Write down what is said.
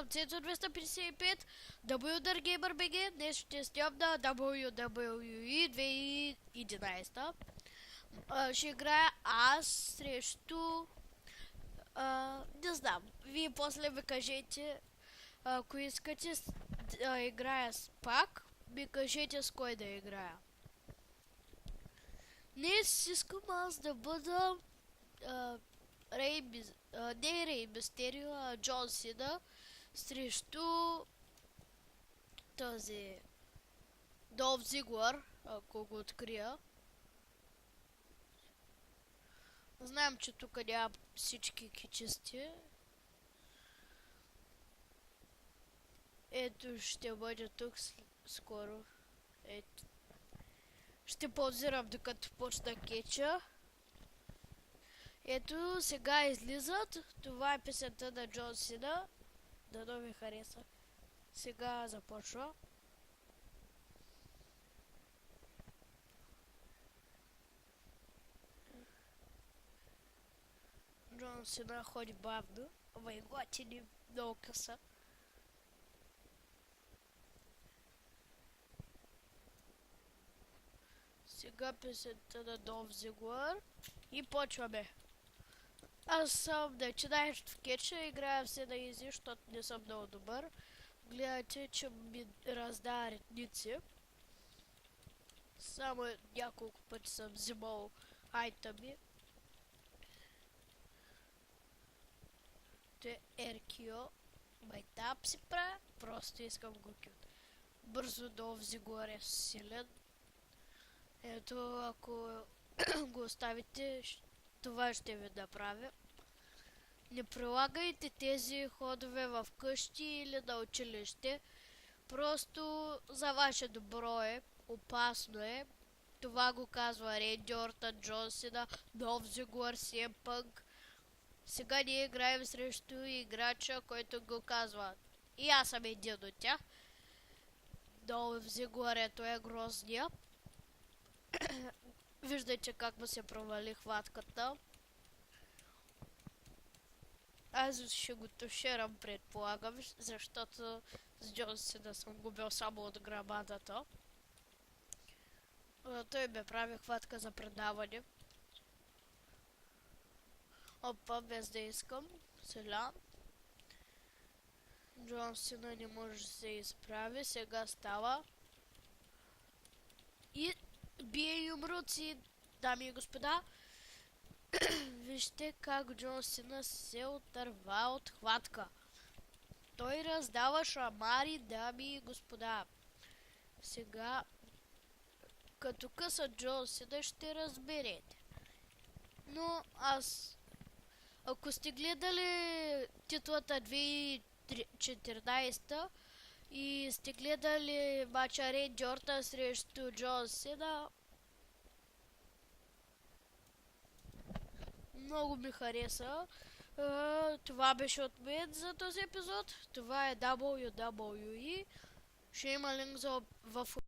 съм Цецо 255, WDR Gamer BG. Днес ще снимам на WWE 2011. Ще играя аз срещу... не знам. Вие после ми кажете, ако искате да играя с пак, ми кажете с кой да играя. Днес искам аз да бъда... не Рей Мистерио, а Джон Сина срещу този Долф Зиглър, ако го открия. Знаем, че тук няма всички кичисти. Ето ще бъде тук скоро. Ето. Ще паузирам докато почна кетча. Ето сега излизат. Това е песента на Джон Сина. Дано ви хареса. Сега започва. Джон Сина ходи бавно. Ама и готини много къса. Сега песента на Долф Зиглър. И почваме. Аз съм начинаещ в кетча, играя все на изи, защото не съм много добър. Гледайте, че ми раздава редници. Само няколко пъти съм взимал айтами. Те RKO. Майтап си правя, просто искам го кют. Бързо Долф Зиглър е силен. Ето, ако го оставите, това ще ви направя. Не прилагайте тези ходове в къщи или на училище. Просто за ваше добро е, опасно е. Това го казва Ренди Ортън, Джон Сина, Долф Зиглър, CM Punk. Сега ние играем срещу играча, който го казва. И аз съм един от тях. Долф Зиглър, ето е грозния. Виждайте как му се провали хватката. Аз ще го туширам, предполагам, защото с Джон Сина съм губил само от грамадата. Той ме прави хватка за предаване. Опа, без да искам. Сега. Джон Сина не може да се изправи. Сега става. И бие юмруци, дами и господа. Вижте как Джон Сина се отърва от хватка. Той раздава шамари, дами и господа. Сега, като къса Джон Сина, ще разберете. Но аз, ако сте гледали титлата 2014 и сте гледали мача Ренди Ортън срещу Джон Сина, много ми хареса. Това беше от мен за този епизод. Това е WWE. Ще има линк в